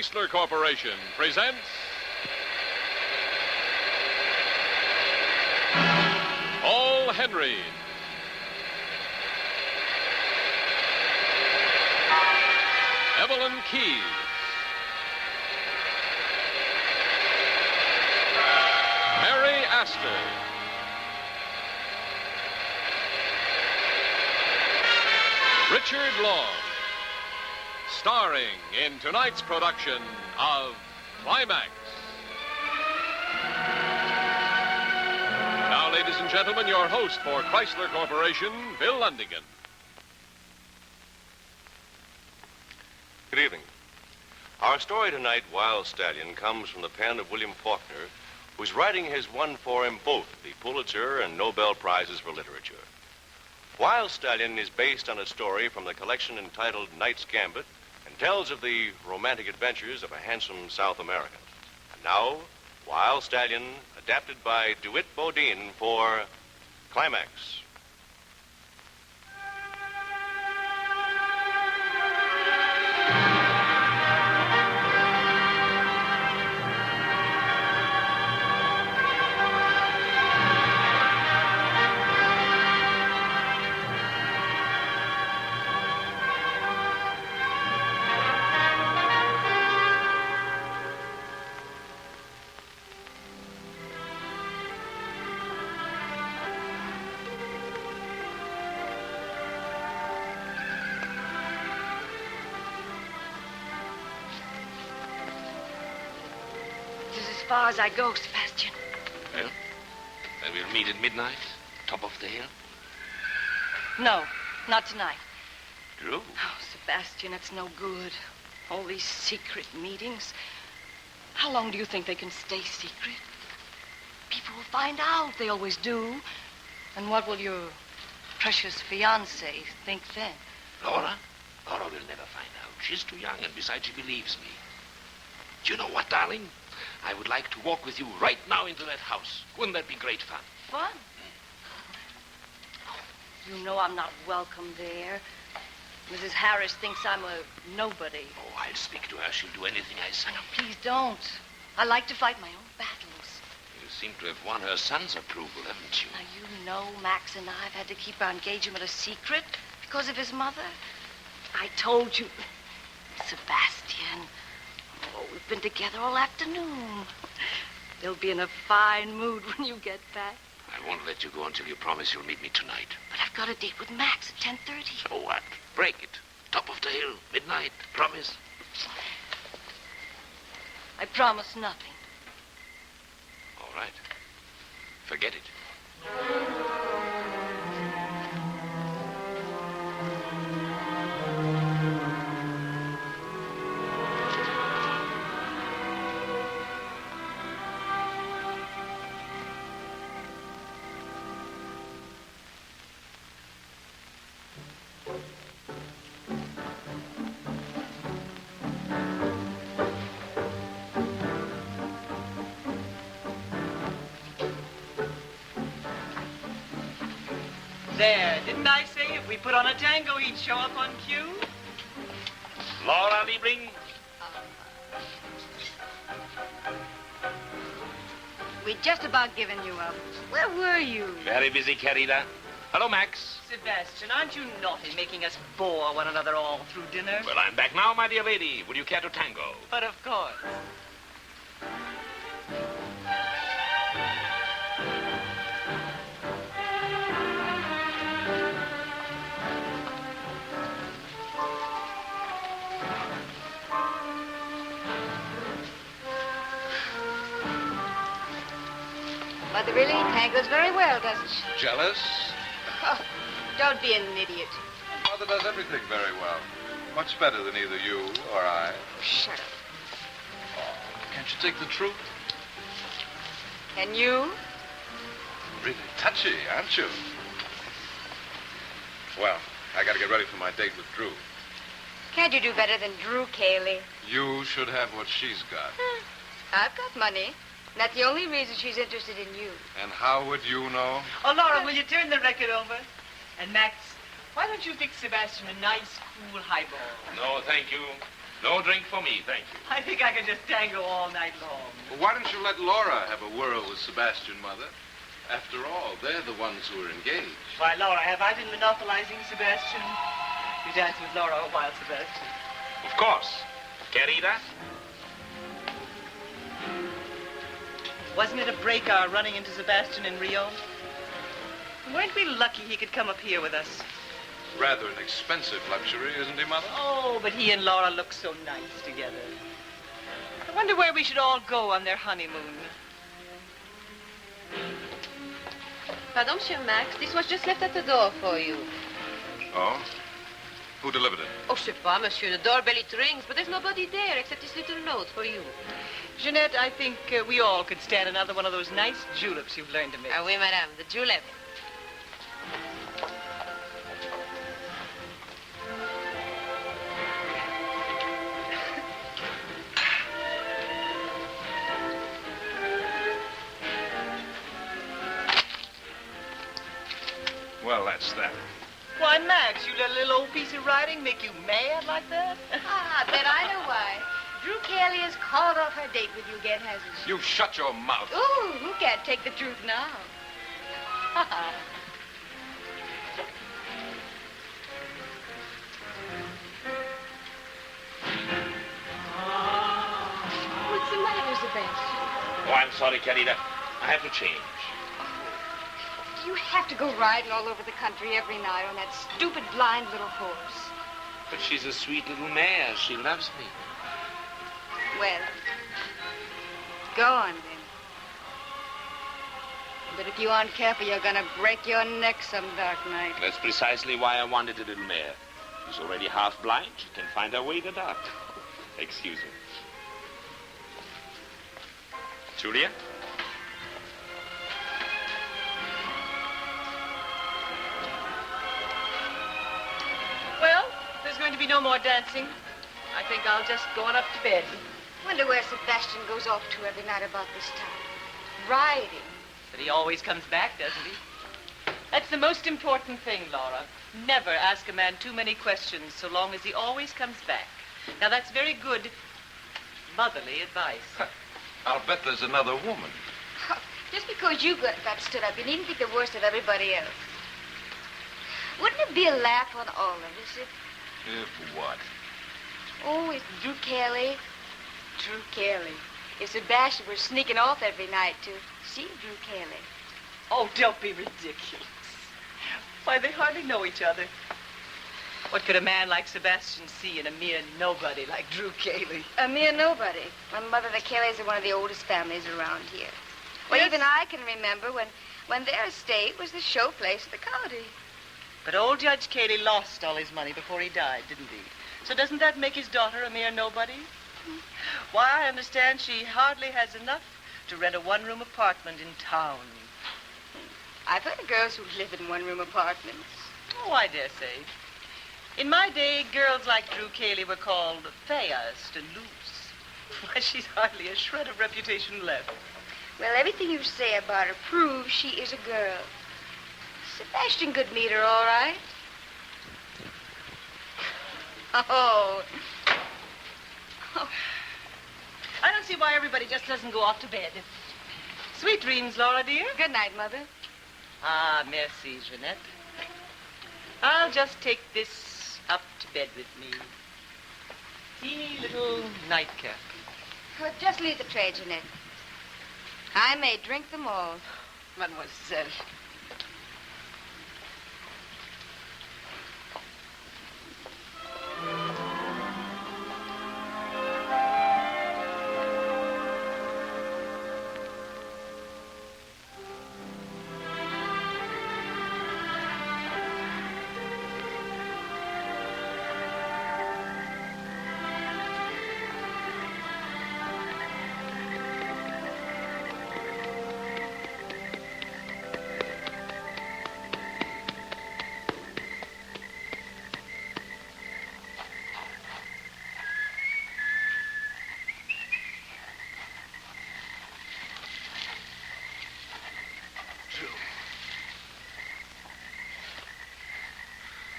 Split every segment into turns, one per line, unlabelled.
Chrysler Corporation presents Paul Henry. Evelyn Keyes. Mary Astor. Richard Long. Starring in tonight's production of Climax. Now, ladies and gentlemen, your host for Chrysler Corporation, Bill Lundigan.
Good evening. Our story tonight, Wild Stallion, comes from the pen of William Faulkner, who's writing has won for him both the Pulitzer and Nobel Prizes for Literature. Wild Stallion is based on a story from the collection entitled Knight's Gambit and tells of the romantic adventures of a handsome South American. And now, Wild Stallion, adapted by DeWitt Bodine for Climax.
As far as I go, Sebastian.
Well, then we'll meet at midnight, top of the hill.
No, not tonight.
Drew?
Oh, Sebastian, it's no good. All these secret meetings. How long do you think they can stay secret? People will find out. They always do. And what will your precious fiancée think then?
Laura will never find out. She's too young, and besides, she believes me. Do you know what, darling? I would like to walk with you right now into that house. Wouldn't that be great fun?
Fun? You know I'm not welcome there. Mrs. Harris thinks I'm a nobody.
Oh, I'll speak to her. She'll do anything I say.
No, please don't. I like to fight my own battles.
You seem to have won her son's approval, haven't you?
Now, you know Max and I have had to keep our engagement a secret because of his mother. I told you. Sebastian. Oh, we've been together all afternoon. They'll be in a fine mood when you get back.
I won't let you go until you promise you'll meet me tonight.
But I've got a date with Max at 10:30.
So what? Break it. Top of the hill, midnight. Promise?
I promise nothing.
All right. Forget it.
There, didn't I say if we put on a tango, he'd show up on cue?
Laura Liebling?
We'd just about given you up. Where were you?
Very busy, querida. Hello, Max.
Sebastian, aren't you naughty making us bore one another all through dinner?
Well, I'm back now, my dear lady. Would you care to tango?
But of course.
Mother really tangles very well, doesn't she?
Jealous?
Oh, don't be an idiot.
Mother does everything very well. Much better than either you or I.
Shut up.
Can't you take the truth?
Can you?
Really touchy, aren't you? Well, I gotta get ready for my date with Drew.
Can't you do better than Drew Cayley?
You should have what she's got.
I've got money. That's the only reason she's interested in you.
And how would you know?
Oh, Laura, will you turn the record over? And Max, why don't you fix Sebastian a nice, cool highball?
No, thank you. No drink for me, thank you.
I think I could just tango all night long.
Well, why don't you let Laura have a whirl with Sebastian, Mother? After all, they're the ones who are engaged.
Why, Laura, have I been monopolizing Sebastian? You danced with Laura a while, Sebastian.
Of course. Querida?
Wasn't it a break our running into Sebastian in Rio? Weren't we lucky he could come up here with us?
Rather an expensive luxury, isn't he, Mother?
Oh, but he and Laura look so nice together. I wonder where we should all go on their honeymoon.
Pardon, Monsieur Max. This was just left at the door for you.
Oh? Who delivered it?
Oh, je sais pas, monsieur. The doorbell, it rings, but there's nobody there except this little note for you.
Jeanette, I think we all could stand another one of those nice juleps you've learned to make.
Ah oui, madame. The julep.
Well, that's that.
Why, Max, you let a little old piece of writing make you mad like that?
I bet I know why. Drew Kelly has called off her date with you again, hasn't she?
You shut your mouth.
Ooh, who can't take the truth now? What's the matter, Sebastian?
Oh, I'm sorry, Querida. I have to change.
You have to go riding all over the country every night on that stupid blind little horse.
But she's a sweet little mare. She loves me.
Well, go on then. But if you aren't careful, you're gonna break your neck some dark night.
That's precisely why I wanted a little mare. She's already half blind. She can find her way in the dark. Excuse me. Julia?
Well, there's going to be no more dancing. I think I'll just go on up to bed.
Wonder where Sebastian goes off to every night about this time. Riding.
But he always comes back, doesn't he? That's the most important thing, Laura. Never ask a man too many questions so long as he always comes back. Now, that's very good motherly advice.
I'll bet there's another woman.
Just because you got stood up, you needn't think the worst of everybody else. Wouldn't it be a laugh on all of us if...
If what?
Oh, it's Drew Kelly. Drew Kelly. If Sebastian were sneaking off every night to see Drew Kelly.
Oh, don't be ridiculous. Why, they hardly know each other. What could a man like Sebastian see in a mere nobody like Drew Kelly?
A mere nobody. My mother, the Kellys, are one of the oldest families around here. Well,
Yes.
even I can remember when their estate was the show place of the county.
But old Judge Kelly lost all his money before he died, didn't he? So doesn't that make his daughter a mere nobody? Why, I understand she hardly has enough to rent a one-room apartment in town.
I've heard of girls who live in one-room apartments.
Oh, I dare say. In my day, girls like Drew Kelly were called fast and loose. Why, she's hardly a shred of reputation left.
Well, everything you say about her proves she is a girl. Sebastian could meet her, all right. Oh.
I don't see why everybody just doesn't go off to bed. Sweet dreams, Laura, dear.
Good night, Mother.
Ah, merci, Jeanette. I'll just take this up to bed with me. Teeny little nightcap.
Well, just leave the tray, Jeanette. I may drink them all.
Mademoiselle.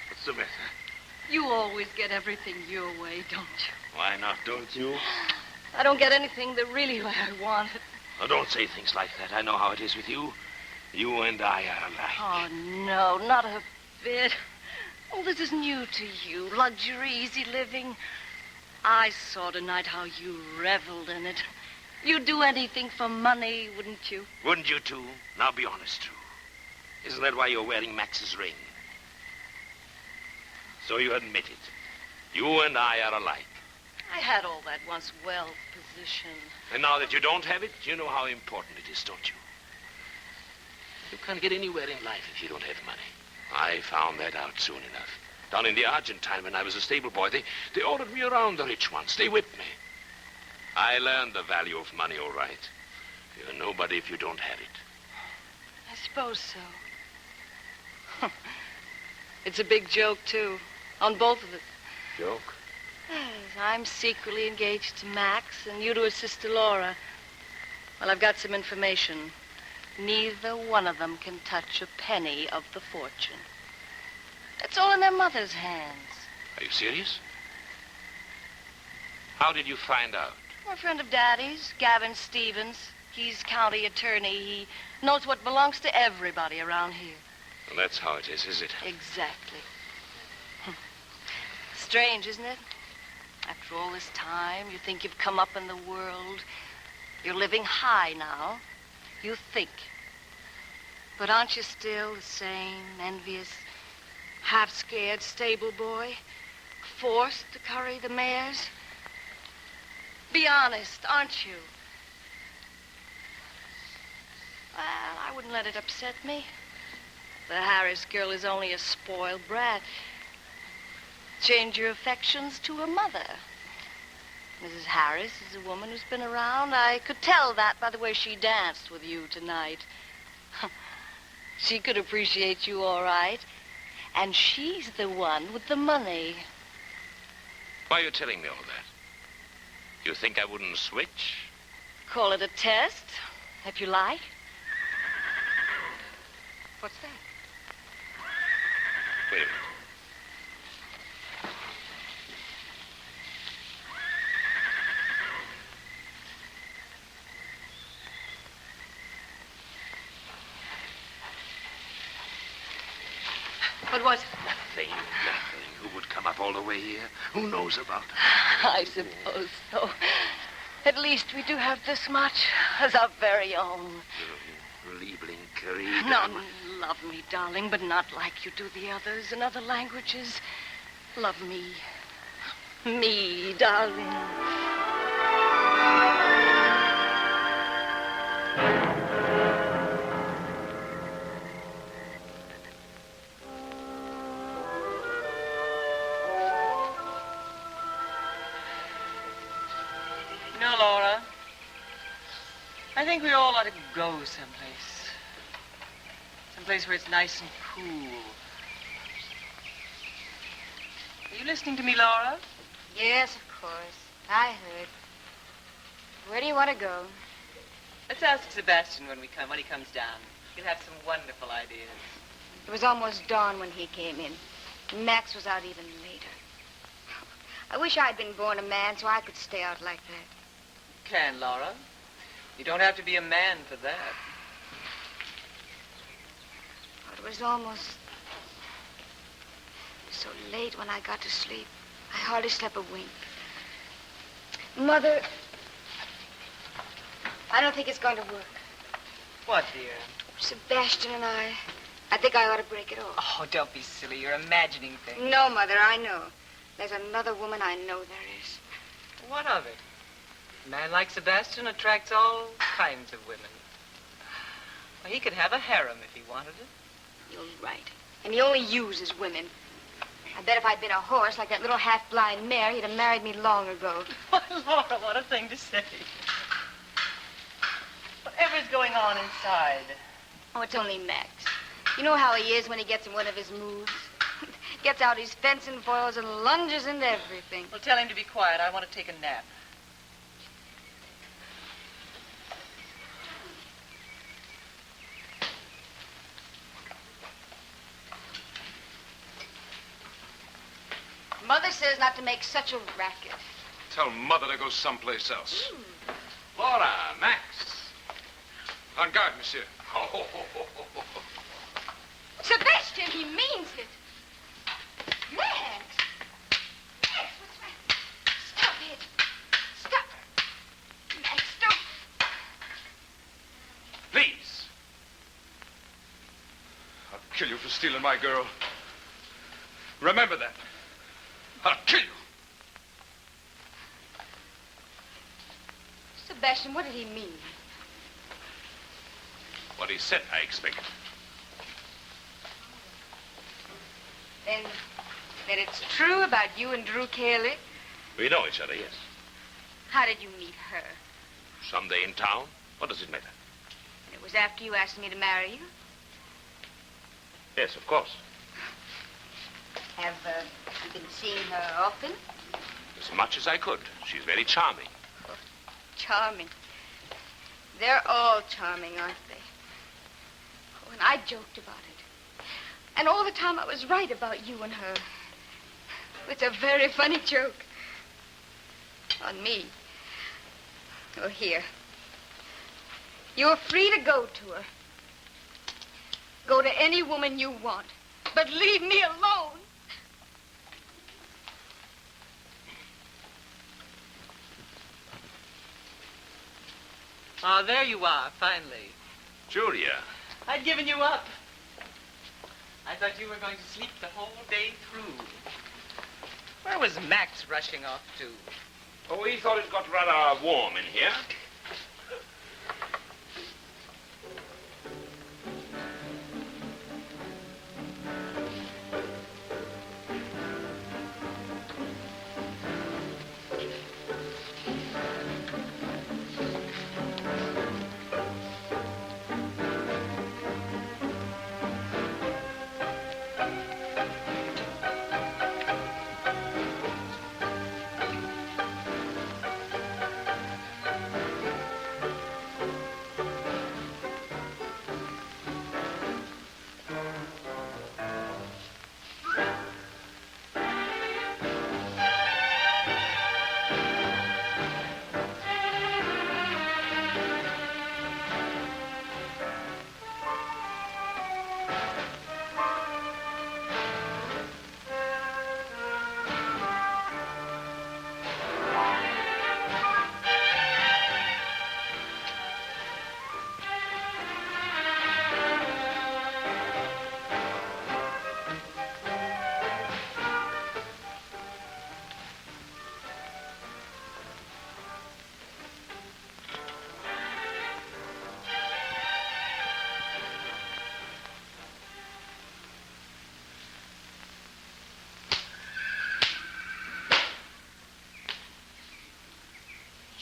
What's the matter?
You always get everything your way, don't you?
Why not, don't you?
I don't get anything the really way I want it.
Oh, don't say things like that. I know how it is with you. You and I are alike.
Oh, no, not a bit. Oh, this is new to you. Luxury, easy living. I saw tonight how you reveled in it. You'd do anything for money, wouldn't you?
Wouldn't you, too? Now, be honest, too. Isn't that why you're wearing Max's ring? So you admit it. You and I are alike.
I had all that once, wealth, position.
And now that you don't have it, you know how important it is, don't you? You can't get anywhere in life if you don't have money. I found that out soon enough. Down in the Argentine, when I was a stable boy, they ordered me around the rich ones. They whipped me. I learned the value of money, all right. You're nobody if you don't have it.
I suppose so. It's a big joke, too, on both of us.
Joke?
Yes, I'm secretly engaged to Max and you to his sister Laura. Well, I've got some information. Neither one of them can touch a penny of the fortune. It's all in their mother's hands.
Are you serious? How did you find out?
A friend of Daddy's, Gavin Stevens. He's county attorney. He knows what belongs to everybody around here.
Well, that's how it is it?
Exactly. Strange, isn't it? After all this time, you think you've come up in the world. You're living high now. You think. But aren't you still the same envious, half-scared stable boy? Forced to curry the mares? Be honest, aren't you? Well, I wouldn't let it upset me. The Harris girl is only a spoiled brat. Change your affections to her mother. Mrs. Harris is a woman who's been around. I could tell that by the way she danced with you tonight. She could appreciate you all right. And she's the one with the money.
Why are you telling me all that? You think I wouldn't switch?
Call it a test, if you like. What's that?
Wait a minute.
What was it?
Nothing. Who would come up all the way here? Who knows about it?
I suppose so. At least we do have this much as our very own.
Liebling, querida.
No, love me, darling, but not like you do the others in other languages. Love me. Me, darling.
No, Laura. I think we all ought to go someplace. Someplace where it's nice and cool. Are you listening to me, Laura?
Yes, of course. I heard. Where do you want to go?
Let's ask Sebastian when he comes down. He'll have some wonderful ideas.
It was almost dawn when he came in. Max was out even later. I wish I'd been born a man so I could stay out like that.
Can, Laura. You don't have to be a man for that.
It was almost so late when I got to sleep. I hardly slept a wink. Mother, I don't think it's going to work.
What, dear?
Sebastian and I think I ought to break it off.
Oh, don't be silly. You're imagining things.
No, Mother, I know. There's another woman I know there is.
What of it? A man like Sebastian attracts all kinds of women. Well, he could have a harem if he wanted it.
You're right. And he only uses women. I bet if I'd been a horse like that little half-blind mare, he'd have married me long ago.
Why, Laura, what a thing to say. Whatever's going on inside?
Oh, it's only Max. You know how he is when he gets in one of his moods? Gets out his fencing foils and lunges into everything.
Well, tell him to be quiet. I want to take a nap.
Mother says not to make such a racket.
Tell Mother to go someplace else.
Laura, Max.
En garde, monsieur.
Sebastian, he means it. Max! Max, what's that? Stop it. Stop. Max, don't.
Please.
I'll kill you for stealing my girl. Remember that. I'll kill you.
Sebastian, what did he mean?
What he said, I expect.
Then it's true about you and Drew Cayley?
We know each other, yes.
How did you meet her?
Someday in town. What does it matter?
It was after you asked me to marry you?
Yes, of course.
Have you been seeing her often?
As much as I could. She's very charming.
Charming. They're all charming, aren't they? Oh, and I joked about it. And all the time I was right about you and her. It's a very funny joke. On me. Oh, here. You're free to go to her. Go to any woman you want. But leave me alone.
Ah, there you are, finally.
Julia.
I'd given you up. I thought you were going to sleep the whole day through. Where was Max rushing off to?
Oh, we thought it got rather warm in here.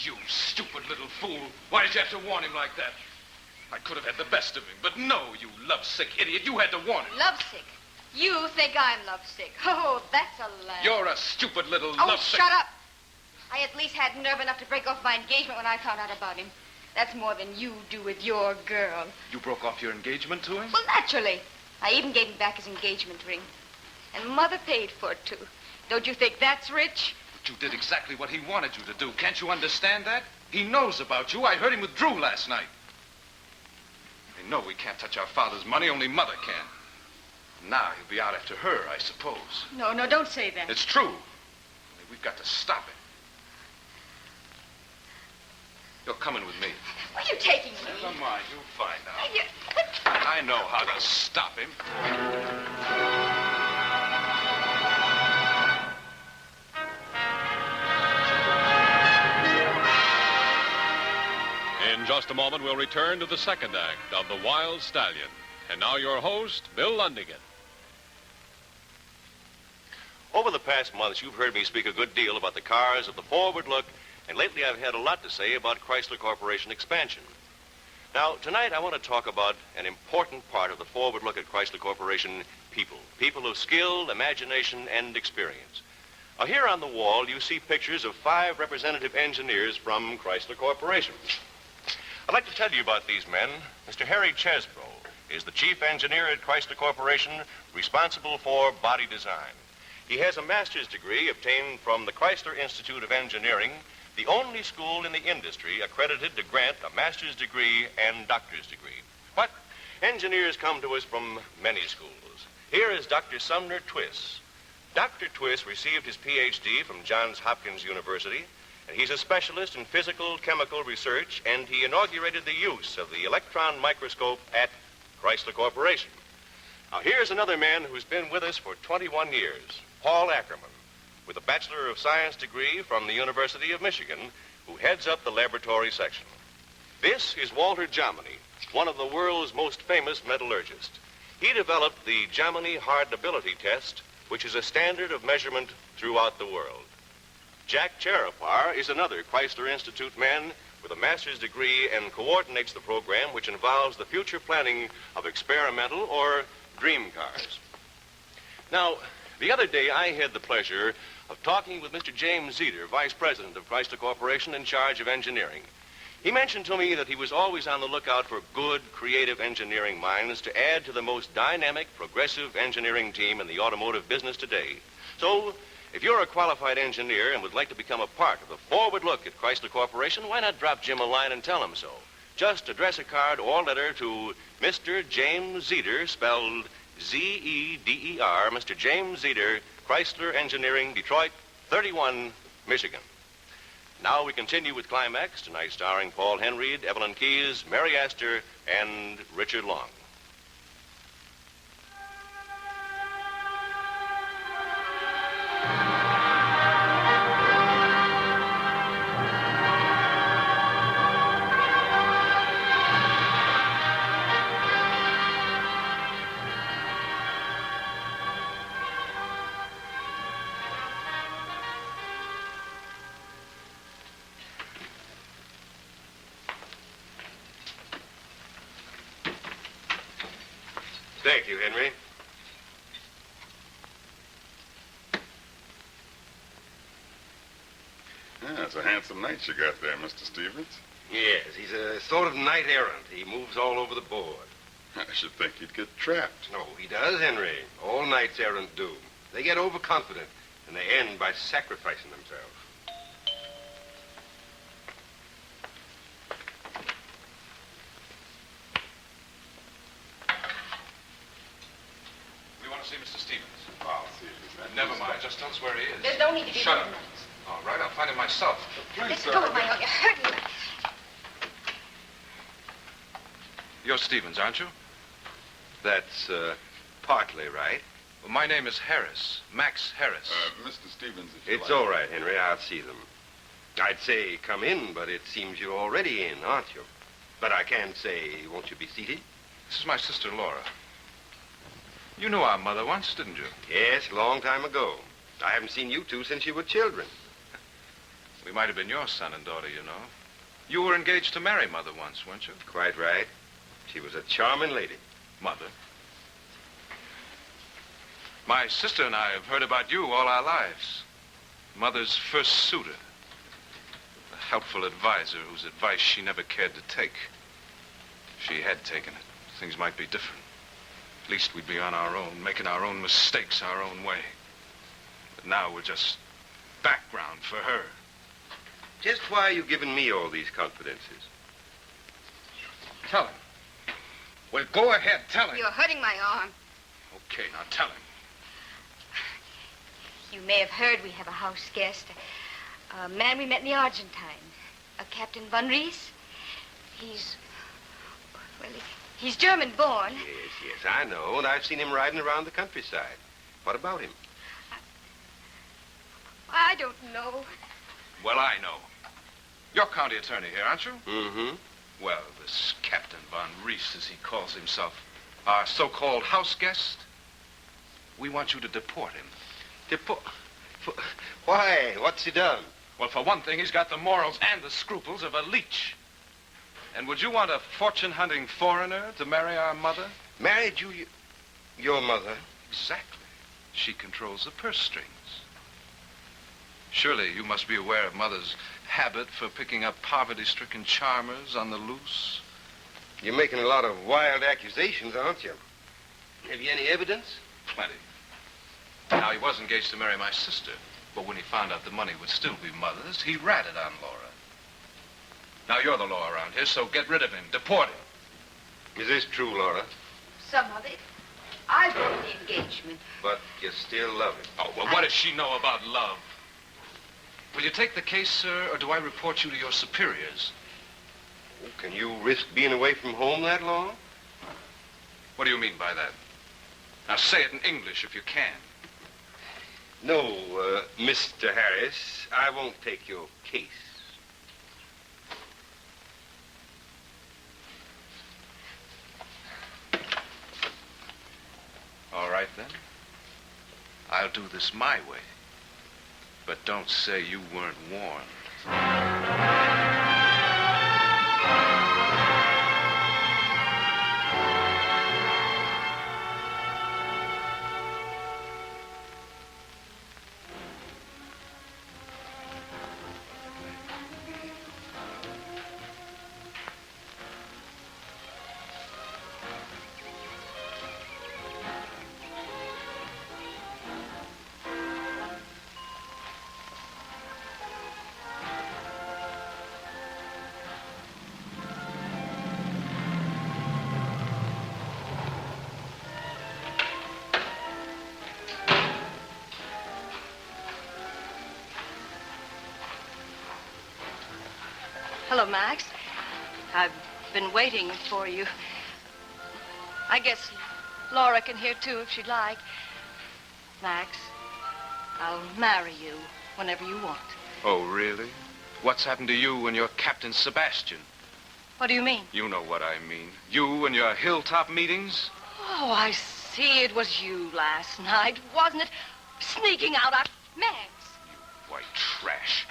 You stupid little fool. Why did you have to warn him like that? I could have had the best of him, but no, you lovesick idiot. You had to warn him.
Lovesick? You think I'm lovesick? Oh, that's a lie.
You're a stupid little
Oh,
lovesick...
shut up. I at least had nerve enough to break off my engagement when I found out about him. That's more than you do with your girl.
You broke off your engagement to him?
Well, naturally. I even gave him back his engagement ring. And Mother paid for it, too. Don't you think that's rich?
But you did exactly what he wanted you to do. Can't you understand that? He knows about you. I heard him with Drew last night. They know we can't touch our father's money. Only Mother can. Now he'll be out after her, I suppose.
No, don't say that.
It's true. Only we've got to stop it. You're coming with me.
Where are you taking me?
Never mind. You'll find out.
You...
I know how to stop him.
In just a moment, we'll return to the second act of The Wild Stallion. And now your host, Bill Lundigan.
Over the past months, you've heard me speak a good deal about the cars of the forward look, and lately I've had a lot to say about Chrysler Corporation expansion. Now, tonight I want to talk about an important part of the forward look at Chrysler Corporation, people. People of skill, imagination, and experience. Now, here on the wall, you see pictures of 5 representative engineers from Chrysler Corporation. I'd like to tell you about these men. Mr. Harry Chesbrough is the chief engineer at Chrysler Corporation, responsible for body design. He has a master's degree obtained from the Chrysler Institute of Engineering, the only school in the industry accredited to grant a master's degree and doctor's degree. But engineers come to us from many schools. Here is Dr. Sumner Twiss. Dr. Twiss received his Ph.D. from Johns Hopkins University, and he's a specialist in physical chemical research, and he inaugurated the use of the electron microscope at Chrysler Corporation. Now, here's another man who's been with us for 21 years, Paul Ackerman, with a Bachelor of Science degree from the University of Michigan, who heads up the laboratory section. This is Walter Jomini, one of the world's most famous metallurgists. He developed the Jomini hardenability test, which is a standard of measurement throughout the world. Jack Charapar is another Chrysler Institute man with a master's degree and coordinates the program which involves the future planning of experimental or dream cars. Now, the other day I had the pleasure of talking with Mr. James Zeder, Vice President of Chrysler Corporation in charge of engineering. He mentioned to me that he was always on the lookout for good, creative engineering minds to add to the most dynamic, progressive engineering team in the automotive business today. So, if you're a qualified engineer and would like to become a part of the forward look at Chrysler Corporation, why not drop Jim a line and tell him so? Just address a card or letter to Mr. James Zeder, spelled Z-E-D-E-R, Mr. James Zeder, Chrysler Engineering, Detroit, 31, Michigan. Now we continue with Climax, tonight starring Paul Henreid, Evelyn Keyes, Mary Astor, and Richard Long. Thank you, Henry.
Yeah, it's a handsome knight you got there, Mr. Stevens.
Yes, he's a sort of knight errant. He moves all over the board.
I should think he'd get trapped.
No, he does, Henry. All knights errant do. They get overconfident, and they end by sacrificing themselves.
We want to see Mr. Stevens.
I'll see if he's not.
Never mind. Just tell us where he is.
There's no need to be
Shut up.
rude.
All right, I'll find him myself.
Please,
Let's
sir.
go, Mayo. You're hurting me.
You're Stevens, aren't you?
That's, partly right.
Well, my name is Harris. Max Harris.
Mr. Stevens, if you
It's
like.
all right, Henry. I'll see them. I'd say come in, but it seems you're already in, aren't you? But I can't say, won't you be seated?
This is my sister, Laura. You knew our mother once, didn't you?
Yes, a long time ago. I haven't seen you two since you were children.
We might have been your son and daughter, you know. You were engaged to marry Mother once, weren't you?
Quite right. She was a charming lady.
Mother. My sister and I have heard about you all our lives. Mother's first suitor. A helpful advisor whose advice she never cared to take. If she had taken it, things might be different. At least we'd be on our own, making our own mistakes our own way. But now we're just background for her.
Just why are you giving me all these confidences?
Tell him. Well, go ahead, tell him.
You're hurting my arm.
Okay, now tell him.
You may have heard we have a house guest. A man we met in the Argentine. A Captain Von Rees. He's German-born.
Yes, I know, and I've seen him riding around the countryside. What about him?
I don't know.
Well, I know. You're county attorney here, aren't you?
Mm-hmm.
Well, this Captain Von Rees, as he calls himself, our so-called house guest, we want you to deport him.
Why? What's he done?
Well, for one thing, he's got the morals and the scruples of a leech. And would you want a fortune-hunting foreigner to marry our mother?
Married you, your mother?
Exactly. She controls the purse strings. Surely you must be aware of Mother's habit for picking up poverty-stricken charmers on the loose.
You're making a lot of wild accusations, aren't you? Have you any evidence?
Plenty. Now, he was engaged to marry my sister, but when he found out the money would still be Mother's, he ratted on Laura. Now, you're the law around here, so get rid of him. Deport him.
Is this true, Laura?
Some of it. I broke the engagement.
But you still love him.
Oh, well, what does she know about love? Will you take the case, sir, or do I report you to your superiors?
Oh, can you risk being away from home that long?
What do you mean by that? Now, say it in English if you can.
No, Mr. Harris, I won't take your case.
All right, then. I'll do this my way. But don't say you weren't warned.
Hello, Max. I've been waiting for you. I guess Laura can hear, too, if she'd like. Max, I'll marry you whenever you want.
Oh, really? What's happened to you and your Captain Sebastian?
What do you mean?
You know what I mean. You and your hilltop meetings?
Oh, I see. It was you last night, wasn't it? Sneaking out our... Max,
You white trash.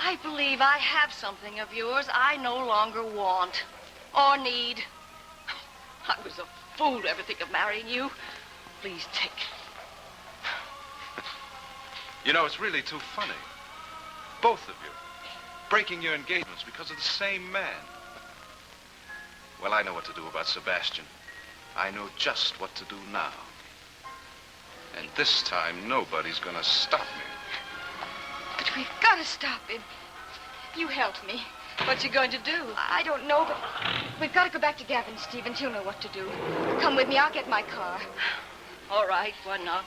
I believe I have something of yours I no longer want or need. I was a fool to ever think of marrying you. Please take it.
You know, it's really too funny. Both of you. Breaking your engagements because of the same man. Well, I know what to do about Sebastian. I know just what to do now. And this time, nobody's gonna stop me.
But we've got to stop him. You help me.
What you going to do?
I don't know, but we've got to go back to Gavin, Stevens. He'll know what to do. Come with me. I'll get my car.
All right, why not?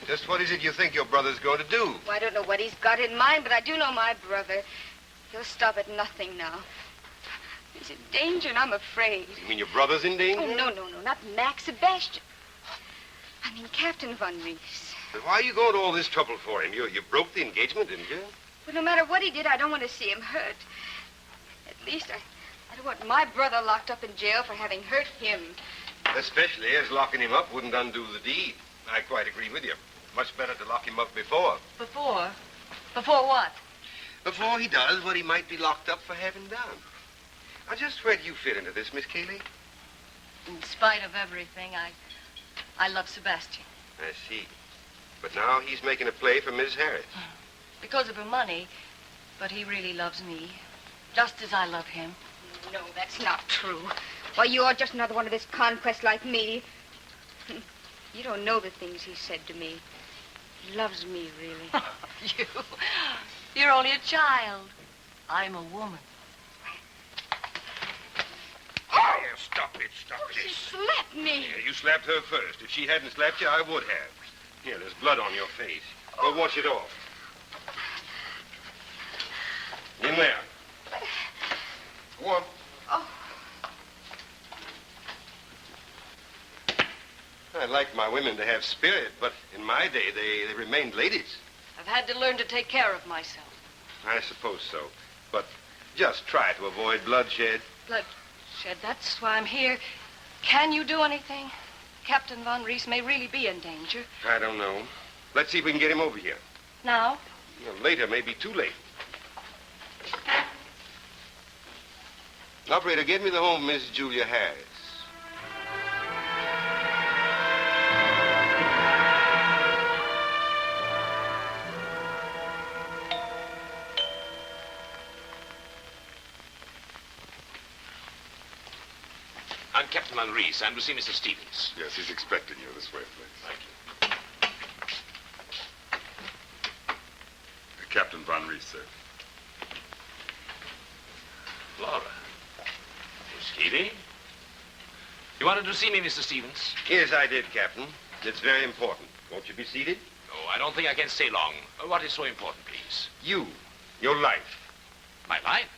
Just what is it you think your brother's going to do?
Well, I don't know what he's got in mind, but I do know my brother. He'll stop at nothing now. He's in danger, and I'm afraid.
You mean your brother's in danger?
Oh, no, not Max Sebastian. I mean Captain Von Rees.
But why are you going to all this trouble for him? You broke the engagement, didn't you?
But no matter what he did, I don't want to see him hurt. At least I don't want my brother locked up in jail for having hurt him.
Especially as locking him up wouldn't undo the deed. I quite agree with you. Much better to lock him up before.
Before? Before what?
Before he does what he might be locked up for having done. Now, just where do you fit into this, Miss Cayley?
In spite of everything, I love Sebastian.
I see. But now he's making a play for Miss Harris.
Because of her money, but he really loves me, just as I love him.
No, that's not true. Why, you're just another one of this conquest like me. You don't know the things he said to me. He loves me, really.
You're only a child. I'm a woman.
Oh, stop it.
She slapped me.
Yeah, you slapped her first. If she hadn't slapped you, I would have. Here, there's blood on your face. Go wash it off. In there. Go on.
Oh.
I like my women to have spirit, but in my day, they remained ladies.
I've had to learn to take care of myself.
I suppose so. But just try to avoid bloodshed.
Bloodshed, that's why I'm here. Can you do anything? Captain Von Rees may really be in danger.
I don't know. Let's see if we can get him over here.
Now?
Later may be too late. Operator, get me the home of Miss Julia Harris.
I'm Captain Manreese. I'm to see Mr. Stevens.
Yes, he's expecting you. This way, please.
Thank you.
Captain Von Reese, sir.
Laura. Miss Keeley? You wanted to see me, Mr. Stevens?
Yes, I did, Captain. It's very important. Won't you be seated?
Oh, I don't think I can stay long. What is so important, please?
You. Your life.
My life?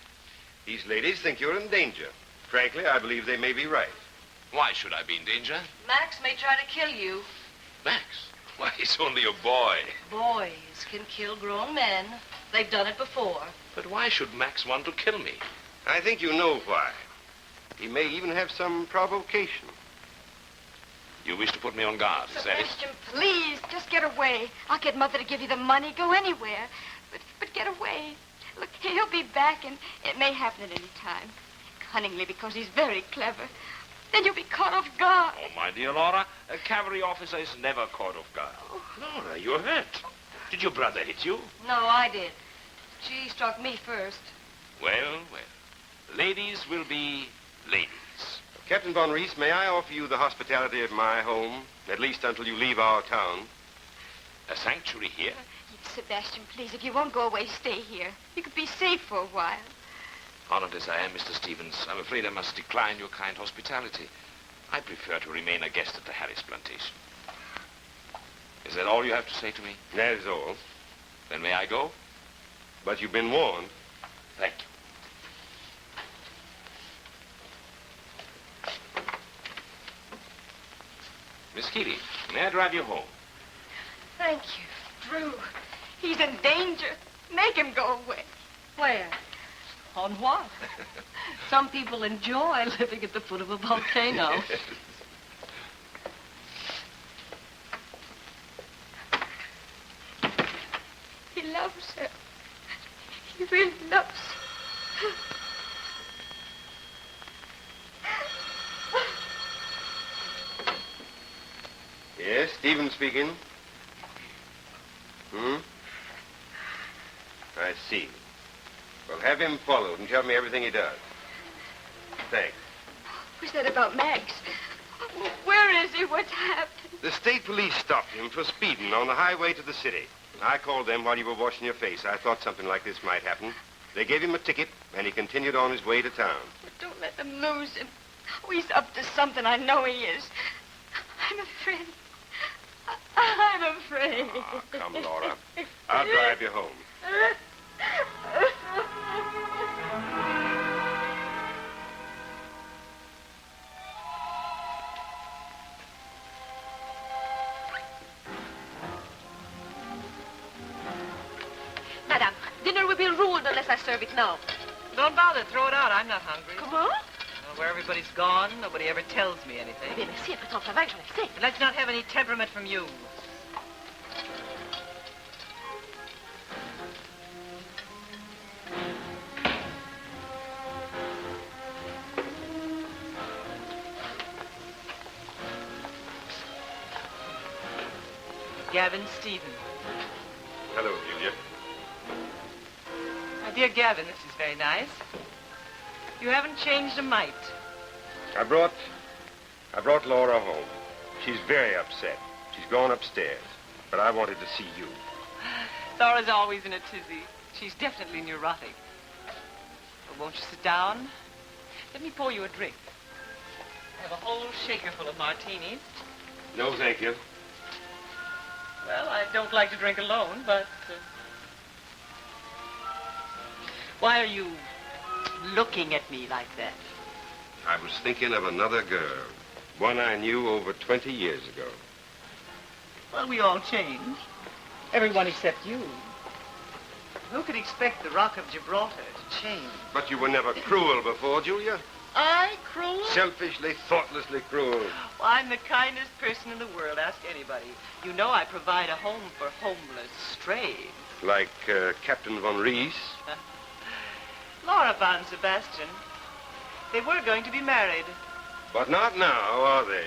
These ladies think you're in danger. Frankly, I believe they may be right.
Why should I be in danger?
Max may try to kill you.
Max? Why, he's only a boy.
Boys can kill grown men. They've done it before.
But why should Max want to kill me?
I think you know why. He may even have some provocation.
You wish to put me on guard, is that it?
Sebastian, please, just get away. I'll get Mother to give you the money. Go anywhere. But get away. Look, he'll be back, and it may happen at any time. Cunningly, because he's very clever. Then you'll be caught off guard.
Oh, my dear Laura, a cavalry officer is never caught off guard. Laura, you're hurt. Did your brother hit you?
No, I did. She struck me first.
Well, well. Ladies will be ladies.
Captain Von Reese, may I offer you the hospitality of my home, at least until you leave our town?
A sanctuary here?
Sebastian, please, if you won't go away, stay here. You could be safe for a while.
Honored as I am, Mr. Stevens, I'm afraid I must decline your kind hospitality. I prefer to remain a guest at the Harris plantation. Is that all you have to say to me?
That is all.
Then may I go?
But you've been warned.
Thank you. Miss Keeley, may I drive you home?
Thank you. Drew, he's in danger. Make him go away.
Where? On what? Some people enjoy living at the foot of a volcano.
He loves her. He really loves her.
Yes, Stephen speaking. I see. Well, have him followed and tell me everything he does. Thanks.
What's that about Max? Where is he? What's happened?
The state police stopped him for speeding on the highway to the city. I called them while you were washing your face. I thought something like this might happen. They gave him a ticket, and he continued on his way to town.
But don't let them lose him. Oh, he's up to something. I know he is. I'm afraid. I'm afraid.
Oh, come, Laura. I'll drive you home.
Madame, dinner will be ruined unless I serve it now.
Don't bother. Throw it out. I'm not hungry.
Comment?
Where everybody's gone, nobody ever tells me anything.
Bien, merci. Après ton travail, j'en ai fait.
But let's not have any temperament from you. Gavin Stevens.
Hello, Julia.
My dear Gavin, this is very nice. You haven't changed a mite.
I brought Laura home. She's very upset. She's gone upstairs. But I wanted to see you.
Laura's always in a tizzy. She's definitely neurotic. Well, won't you sit down? Let me pour you a drink. I have a whole shaker full of martinis.
No, thank you.
Well, I don't like to drink alone, but... Why are you looking at me like that?
I was thinking of another girl. One I knew over 20 years ago.
Well, we all change. Everyone except you. Who could expect the Rock of Gibraltar to change?
But you were never cruel before, Julia.
I cruel?
Selfishly, thoughtlessly cruel.
Well, I'm the kindest person in the world. Ask anybody. You know I provide a home for homeless strays.
Like Captain von Rees.
Laura found Sebastian. They were going to be married.
But not now, are they?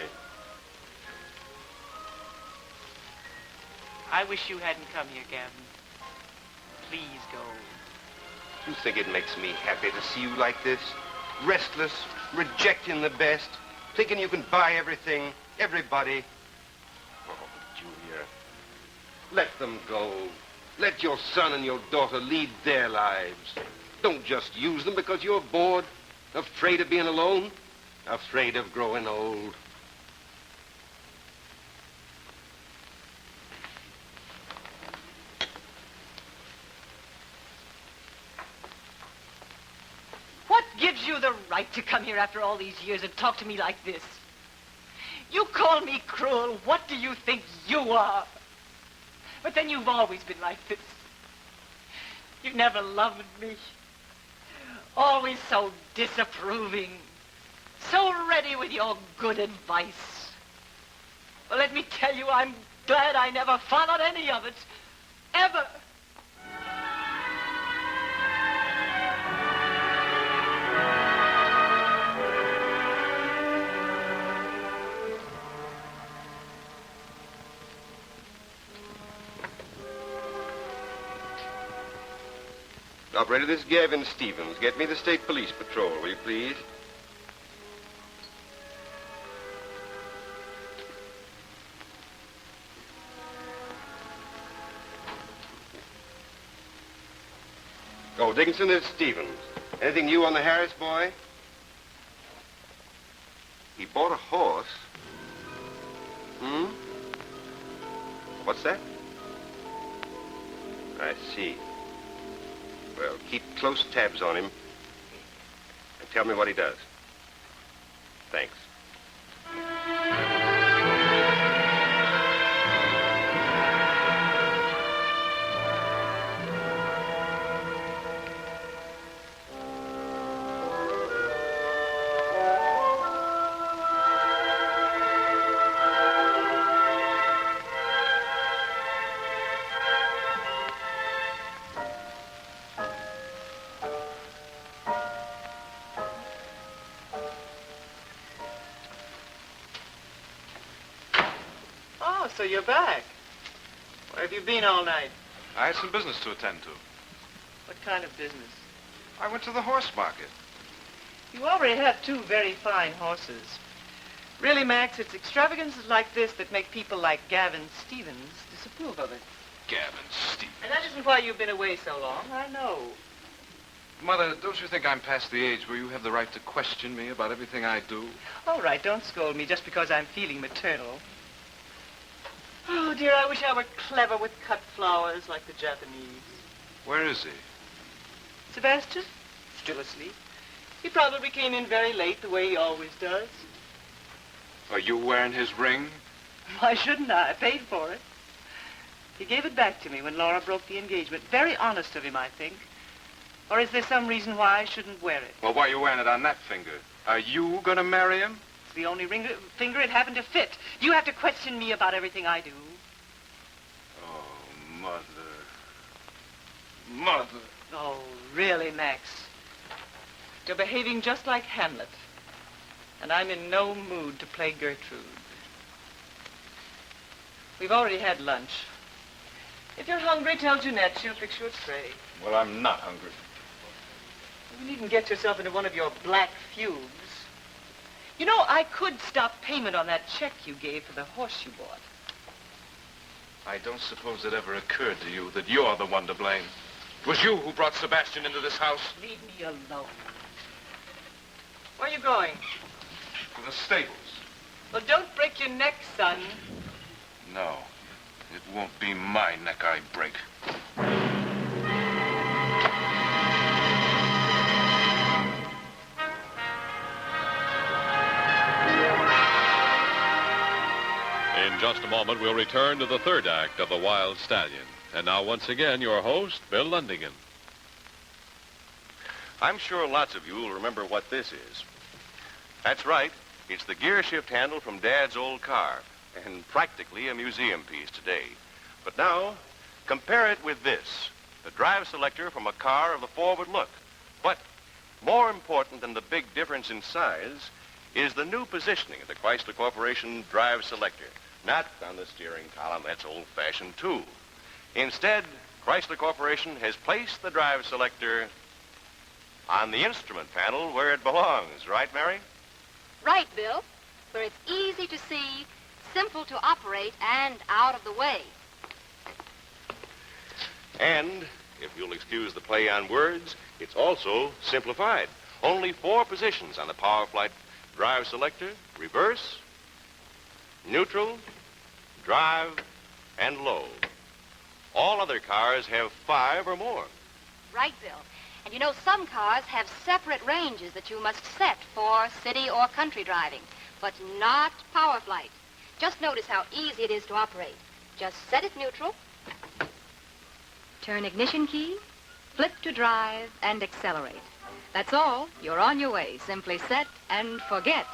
I wish you hadn't come here, Gavin. Please go.
You think it makes me happy to see you like this? Restless, rejecting the best, thinking you can buy everything, everybody. Oh, Julia, let them go. Let your son and your daughter lead their lives. Don't just use them because you're bored, afraid of being alone, afraid of growing old.
What gives you the right to come here after all these years and talk to me like this? You call me cruel. What do you think you are? But then you've always been like this. You never loved me. Always so disapproving. So ready with your good advice. Well, let me tell you, I'm glad I never followed any of it. Ever.
Operator, this is Gavin Stevens. Get me the State Police Patrol, will you please? Oh, Dickinson, this is Stevens. Anything new on the Harris boy? He bought a horse. Hmm? What's that? I see. Well, keep close tabs on him and tell me what he does. Thanks.
So you're back. Where have you been all night?
I had some business to attend to.
What kind of business?
I went to the horse market.
You already have two very fine horses. Really, Max, it's extravagances like this that make people like Gavin Stevens disapprove of it.
Gavin Stevens.
And that isn't why you've been away so long. I know.
Mother, don't you think I'm past the age where you have the right to question me about everything I do?
All right, don't scold me just because I'm feeling maternal. Oh, dear, I wish I were clever with cut flowers like the Japanese.
Where is he?
Sebastian? Still asleep. He probably came in very late, the way he always does.
Are you wearing his ring?
Why shouldn't I? I paid for it. He gave it back to me when Laura broke the engagement. Very honest of him, I think. Or is there some reason why I shouldn't wear it?
Well, why are you wearing it on that finger? Are you going to marry him?
It's the only finger it happened to fit. You have to question me about everything I do.
Oh, Mother. Mother.
Oh, really, Max? You're behaving just like Hamlet. And I'm in no mood to play Gertrude. We've already had lunch. If you're hungry, tell Jeanette. She'll fix you a tray.
Well, I'm not hungry.
You needn't get yourself into one of your black fugues. You know, I could stop payment on that check you gave for the horse you bought.
I don't suppose it ever occurred to you that you're the one to blame. It was you who brought Sebastian into this house.
Leave me alone. Where are you going?
To the stables.
Well, don't break your neck, son.
No, it won't be my neck I break.
In just a moment, we'll return to the third act of The Wild Stallion. And now, once again, your host, Bill Lundigan.
I'm sure lots of you will remember what this is. That's right. It's the gear shift handle from Dad's old car, and practically a museum piece today. But now, Compare it with this, the drive selector from a car of the forward look. But more important than the big difference in size is the new positioning of the Chrysler Corporation drive selector. Not on the steering column, that's old-fashioned too. Instead, Chrysler Corporation has placed the drive selector on the instrument panel where it belongs. Right, Mary?
Right, Bill. Where it's easy to see, simple to operate, and out of the way.
And, if you'll excuse the play on words, it's also simplified. Only 4 positions on the Power Flight drive selector: reverse, neutral, drive, and low. All other cars have 5 or more.
Right, Bill. And you know, some cars have separate ranges that you must set for city or country driving, but not Power Flight. Just notice how easy it is to operate. Just set it neutral, turn ignition key, flip to drive, and accelerate. That's all. You're on your way. Simply set and forget.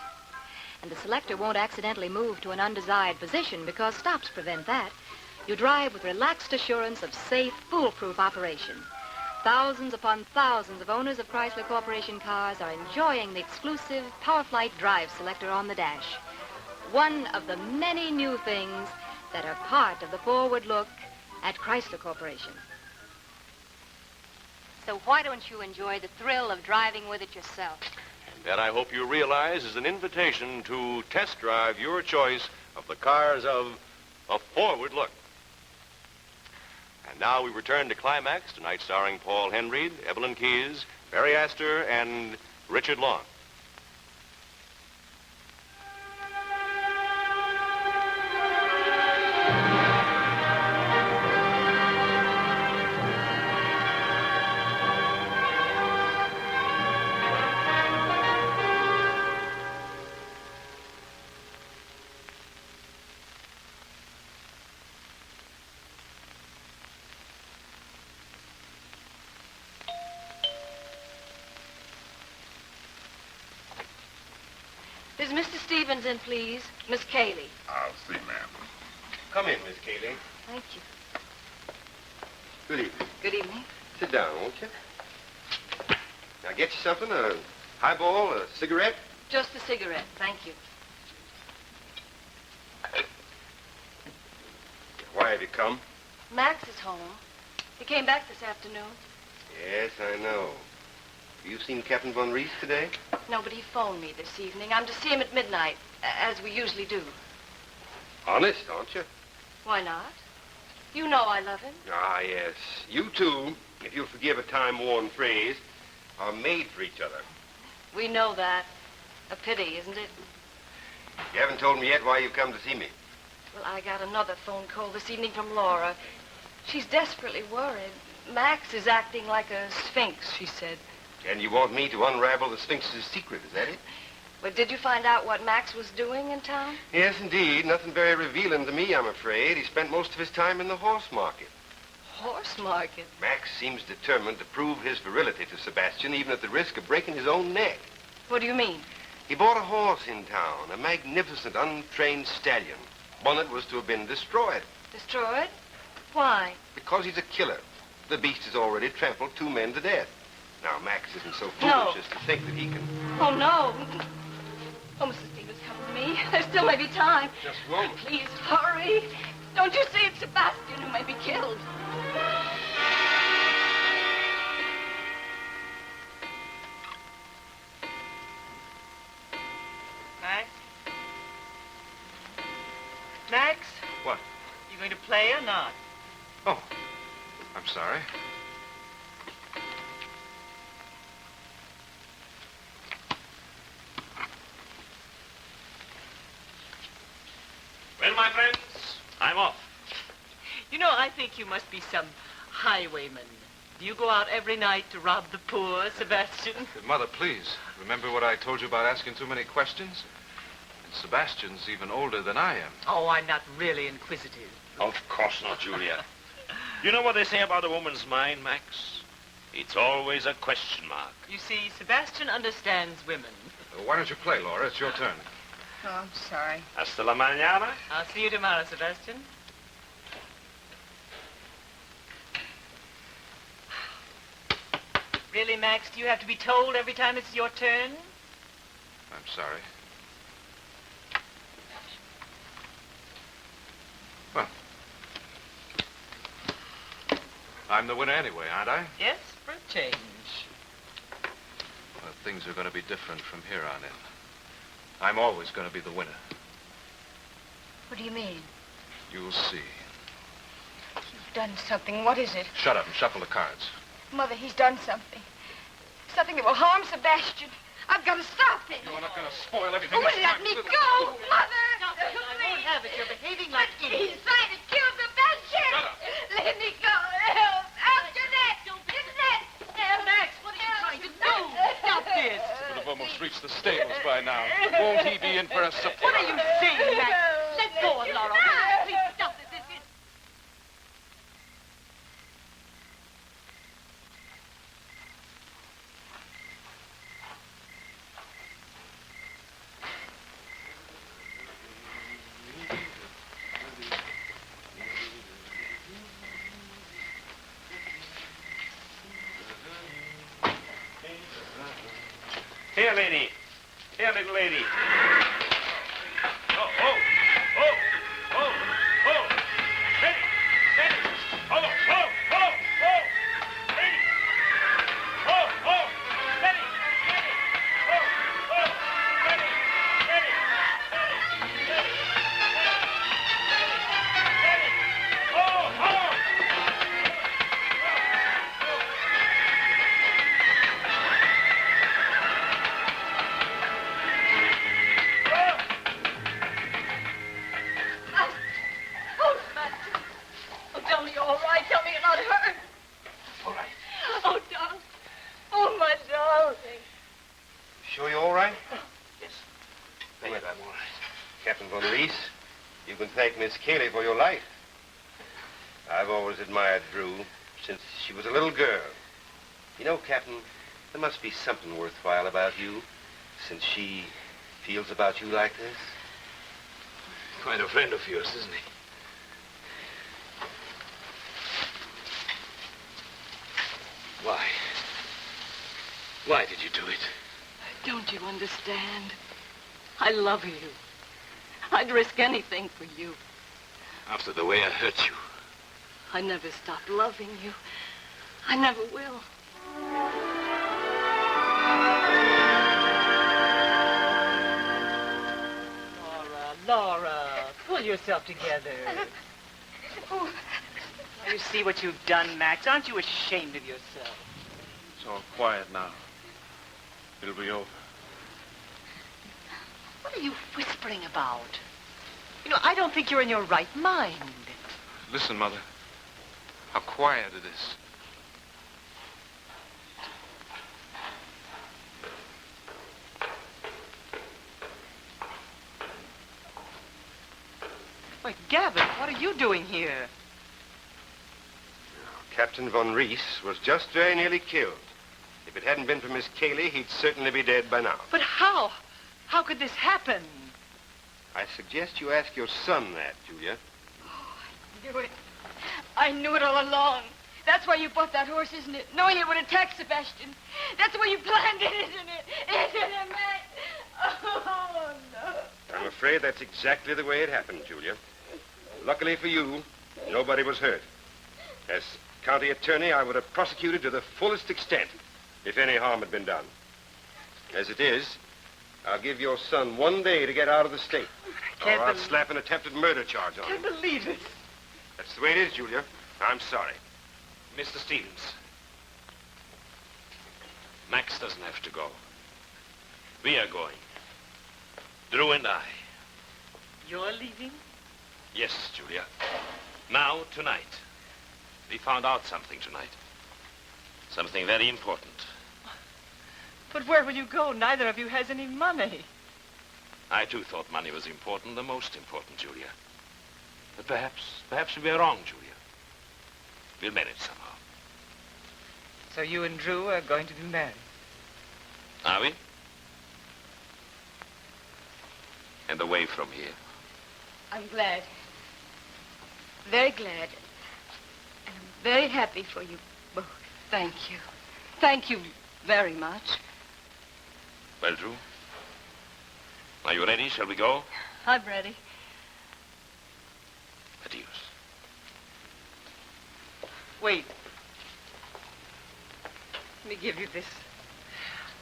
And the selector won't accidentally move to an undesired position because stops prevent that. You drive with relaxed assurance of safe, foolproof operation. Thousands upon thousands of owners of Chrysler Corporation cars are enjoying the exclusive Power Flight drive selector on the dash. One of the many new things that are part of the forward look at Chrysler Corporation. So why don't you enjoy the thrill of driving with it yourself?
And that, I hope you realize, is an invitation to test drive your choice of the cars of a forward look. And now we return to Climax, tonight starring Paul Henreid, Evelyn Keyes, Barry Astor, and Richard Long.
Is Mr. Stevens in, please? Miss Cayley.
I'll see, ma'am.
Come in, Miss Cayley.
Thank you.
Good evening.
Good evening.
Sit down, won't you? Now, get you something, a highball, a cigarette?
Just a cigarette, thank you.
Why have you come?
Max is home. He came back this afternoon.
Yes, I know. You seen Captain Von Rees today?
No, but he phoned me this evening. I'm to see him at midnight, as we usually do.
Honest, aren't you?
Why not? You know I love him.
Ah, yes. You two, if you'll forgive a time-worn phrase, are made for each other.
We know that. A pity, isn't it?
You haven't told me yet why you've come to see me.
Well, I got another phone call this evening from Laura. She's desperately worried. Max is acting like a sphinx, she said.
And you want me to unravel the Sphinx's secret, is that it?
But did you find out what Max was doing in town?
Yes, indeed. Nothing very revealing to me, I'm afraid. He spent most of his time in the horse market.
Horse market?
Max seems determined to prove his virility to Sebastian, even at the risk of breaking his own neck.
What do you mean?
He bought a horse in town, a magnificent, untrained stallion. One that was to have been destroyed.
Destroyed? Why?
Because he's a killer. The beast has already trampled 2 men to death. Now, Max isn't so foolish
No.
as to think that he can...
Oh, no. Oh, Mr. Stevens, come with me. There still may be time.
Just a moment.
Please, hurry. Don't you see it's Sebastian who may be killed?
Max? Max?
What?
You going to play or not?
Oh, I'm sorry.
Well, my friends, I'm off.
You know, I think you must be some highwayman. Do you go out every night to rob the poor, Sebastian?
Mother, please, remember what I told you about asking too many questions? And Sebastian's even older than I am.
Oh, I'm not really inquisitive.
Of course not, Julia. You know what they say about a woman's mind, Max? It's always a question mark.
You see, Sebastian understands women.
Why don't you play, Laura? It's your turn.
Oh, I'm sorry.
Hasta la mañana.
I'll see you tomorrow, Sebastian. Really, Max, do you have to be told every time it's your turn?
I'm sorry. Well, I'm the winner anyway, aren't I?
Yes, for a change.
Well, things are going to be different from here on in. I'm always going to be the winner.
What do you mean?
You'll see.
You've done something. What is it?
Shut up and shuffle the cards.
Mother, he's done something. Something that will harm Sebastian. I've got to stop him.
You're not going to spoil everything.
Oh, let me go, Mother!
Stop it. I won't have it. You're behaving like idiots.
He's trying to kill Sebastian!
Shut up.
Let me go. Help! After that!
Max, what are you trying to do? Stop this.
Would have almost reached the stables by now. Won't he be in for a surprise?
What are you saying, Max? Let go of Laura. Please stop this.
Here, lady. Here, little lady. Steady, steady. Lady. Steady, steady.
Oh, darling, you're all right. Tell me you're not hurt.
All right.
Oh, darling. Oh, my darling.
Sure you're all right?
Yes. Thank you, I'm all right.
Captain Von Reese, you can thank Miss Cayley for your life. I've always admired Drew since she was a little girl. You know, Captain, there must be something worthwhile about you since she feels about you like this.
Quite a friend of yours, isn't he? Why? Why did you do it?
Don't you understand? I love you. I'd risk anything for you.
After the way I hurt you.
I never stopped loving you. I never will.
Laura, pull yourself together.
Oh,
You see what you've done, Max? Aren't you ashamed of yourself?
It's all quiet now. It'll be over.
What are you whispering about? You know, I don't think you're in your right mind.
Listen, Mother. How quiet it is.
Why, Gavin, what are you doing here?
Captain Von Reese was just very nearly killed. If it hadn't been for Miss Cayley, he'd certainly be dead by now.
But how? How could this happen?
I suggest you ask your son that, Julia.
I knew it. I knew it all along. That's why you bought that horse, isn't it? Knowing it would attack Sebastian. That's why you planned it, isn't it? Isn't it, Max? Oh, no.
I'm afraid that's exactly the way it happened, Julia. Luckily for you, nobody was hurt. As county attorney, I would have prosecuted to the fullest extent if any harm had been done. As it is, I'll give your son 1 day to get out of the state. Or I'll slap an attempted murder charge on him.
I can't believe it.
That's the way it is, Julia. I'm sorry.
Mr. Stevens. Max doesn't have to go. We are going. Drew and I.
You're leaving?
Yes, Julia. Now, tonight. We found out something tonight. Something very important.
But where will you go? Neither of you has any money.
I, too, thought money was important, the most important, Julia. But perhaps we are wrong, Julia. We'll manage somehow.
So you and Drew are going to be married?
Are we? And away from here.
I'm glad. Very glad. And I'm very happy for you both.
Thank you.
Thank you very much.
Well, Drew? Are you ready? Shall we go?
I'm ready.
Adios.
Wait. Let me give you this.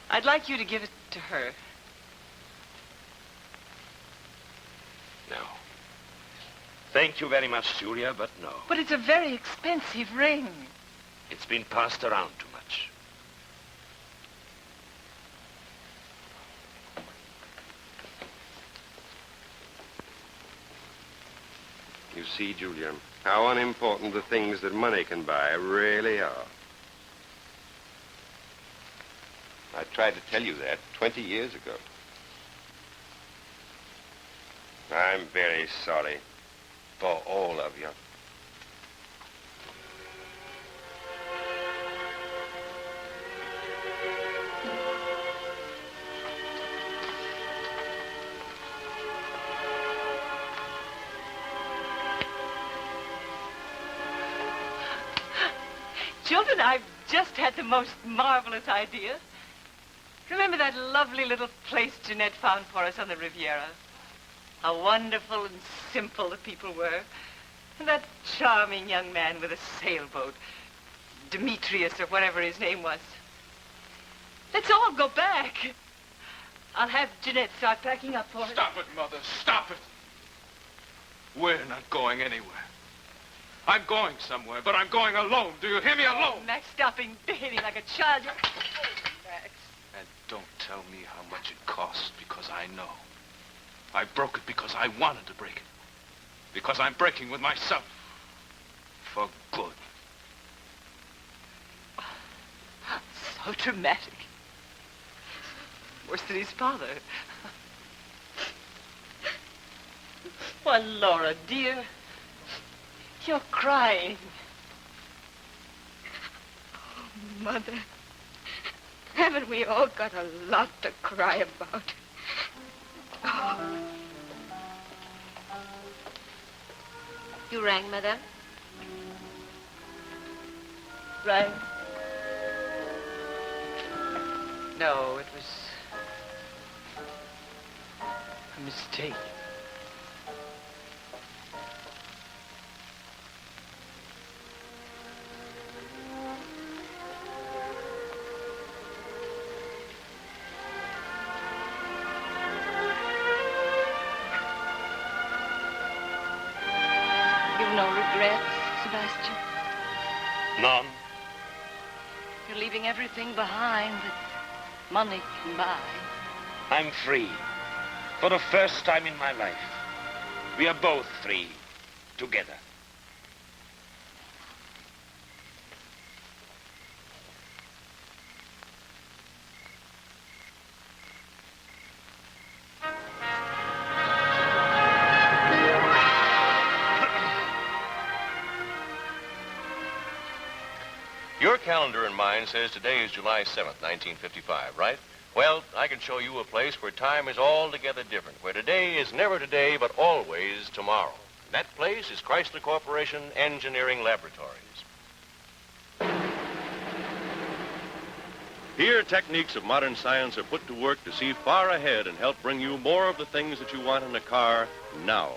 I'd like you to give it to her.
No. Thank you very much, Julia, but no.
But it's a very expensive ring.
It's been passed around too much.
You see, Julia, how unimportant the things that money can buy really are. I tried to tell you that 20 years ago. I'm very sorry for all of you.
Children, I've just had the most marvelous idea. Remember that lovely little place Jeanette found for us on the Riviera? How wonderful and simple the people were. And that charming young man with a sailboat, Demetrius or whatever his name was. Let's all go back. I'll have Jeanette start packing up for us.
Stop it, Mother. Stop it. We're not going anywhere. I'm going somewhere, but I'm going alone. Do you hear me? Alone.
Max, stop behaving like a child. Max.
And don't tell me how much it cost, because I know. I broke it because I wanted to break it. Because I'm breaking with myself. For good.
So dramatic. Worse than his father. Why, Laura, dear. You're crying.
Oh, Mother. Haven't we all got a lot to cry about? Oh.
You rang, Madame?
Rang? No, it was a mistake.
No regrets, Sebastian?
None.
You're leaving everything behind that money can buy.
I'm free. For the first time in my life. We are both free. Together.
Your calendar and mine says today is July 7th, 1955, right? Well, I can show you a place where time is altogether different, where today is never today, but always tomorrow. That place is Chrysler Corporation Engineering Laboratories.
Here, techniques of modern science are put to work to see far ahead and help bring you more of the things that you want in a car now.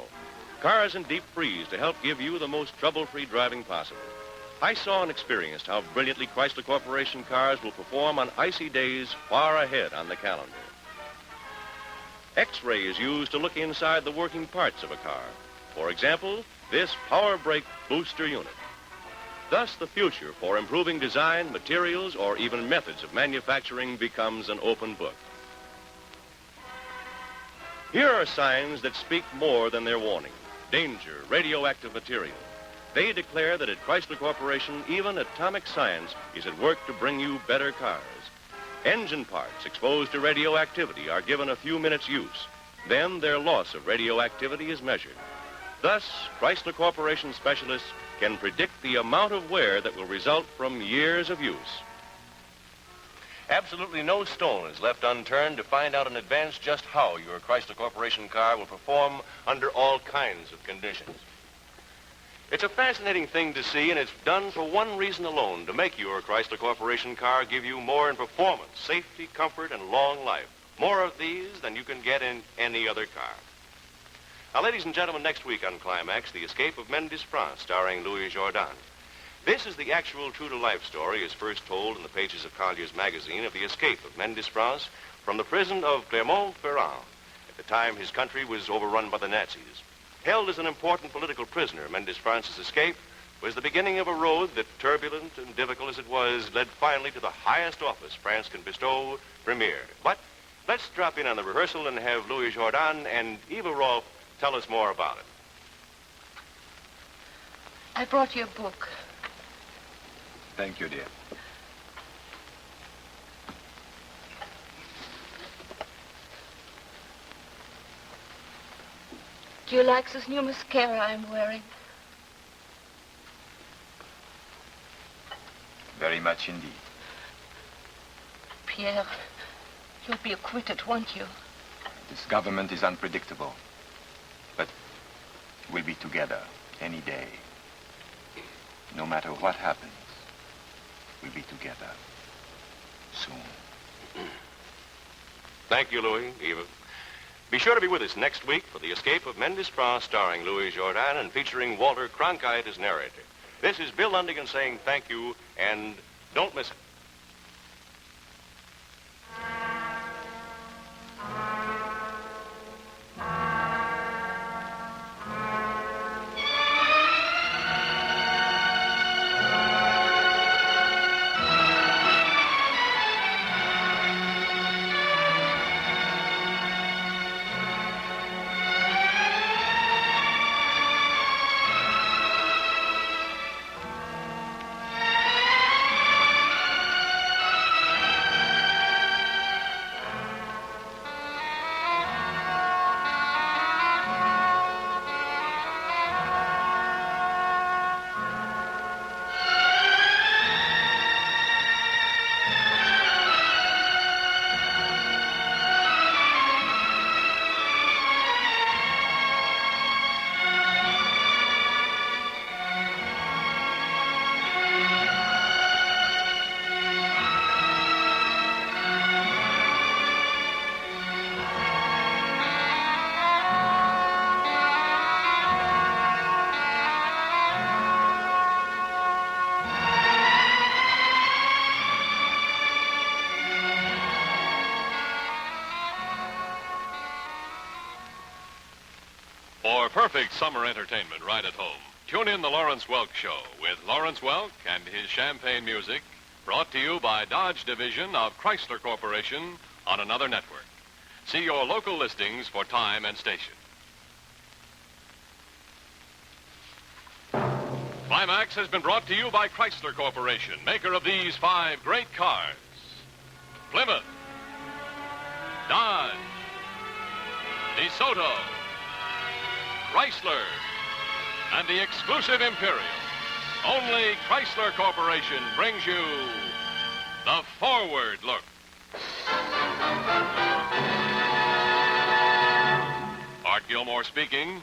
Cars in deep freeze to help give you the most trouble-free driving possible. I saw and experienced how brilliantly Chrysler Corporation cars will perform on icy days far ahead on the calendar. X-ray is used to look inside the working parts of a car. For example, this power brake booster unit. Thus, the future for improving design, materials, or even methods of manufacturing becomes an open book. Here are signs that speak more than their warning. Danger, radioactive material. They declare that at Chrysler Corporation, even atomic science is at work to bring you better cars. Engine parts exposed to radioactivity are given a few minutes' use. Then their loss of radioactivity is measured. Thus, Chrysler Corporation specialists can predict the amount of wear that will result from years of use.
Absolutely no stone is left unturned to find out in advance just how your Chrysler Corporation car will perform under all kinds of conditions. It's a fascinating thing to see, and it's done for one reason alone, to make your Chrysler Corporation car give you more in performance, safety, comfort, and long life. More of these than you can get in any other car. Now, ladies and gentlemen, next week on Climax, The Escape of Mendes France, starring Louis Jourdan. This is the actual true-to-life story as first told in the pages of Collier's magazine of the escape of Mendes France from the prison of Clermont-Ferrand at the time his country was overrun by the Nazis. Held as an important political prisoner, Mendes France's escape was the beginning of a road that, turbulent and difficult as it was, led finally to the highest office France can bestow, premier. But let's drop in on the rehearsal and have Louis Jourdan and Eva Rolfe tell us more about it.
I brought you a book.
Thank you, dear.
Do you like this new mascara I'm wearing?
Very much indeed.
Pierre, you'll be acquitted, won't you?
This government is unpredictable. But we'll be together any day. No matter what happens, we'll be together soon.
Thank you, Louis, Eva. Be sure to be with us next week for The Escape of Mendes France, starring Louis Jourdan and featuring Walter Cronkite as narrator. This is Bill Lundigan saying thank you, and don't miss it.
For perfect summer entertainment right at home, tune in the Lawrence Welk Show with Lawrence Welk and his champagne music, brought to you by Dodge Division of Chrysler Corporation on another network. See your local listings for time and station. Climax has been brought to you by Chrysler Corporation, maker of these 5 great cars: Plymouth, Dodge, DeSoto, Chrysler, and the exclusive Imperial. Only Chrysler Corporation brings you the Forward Look. Art Gilmore speaking.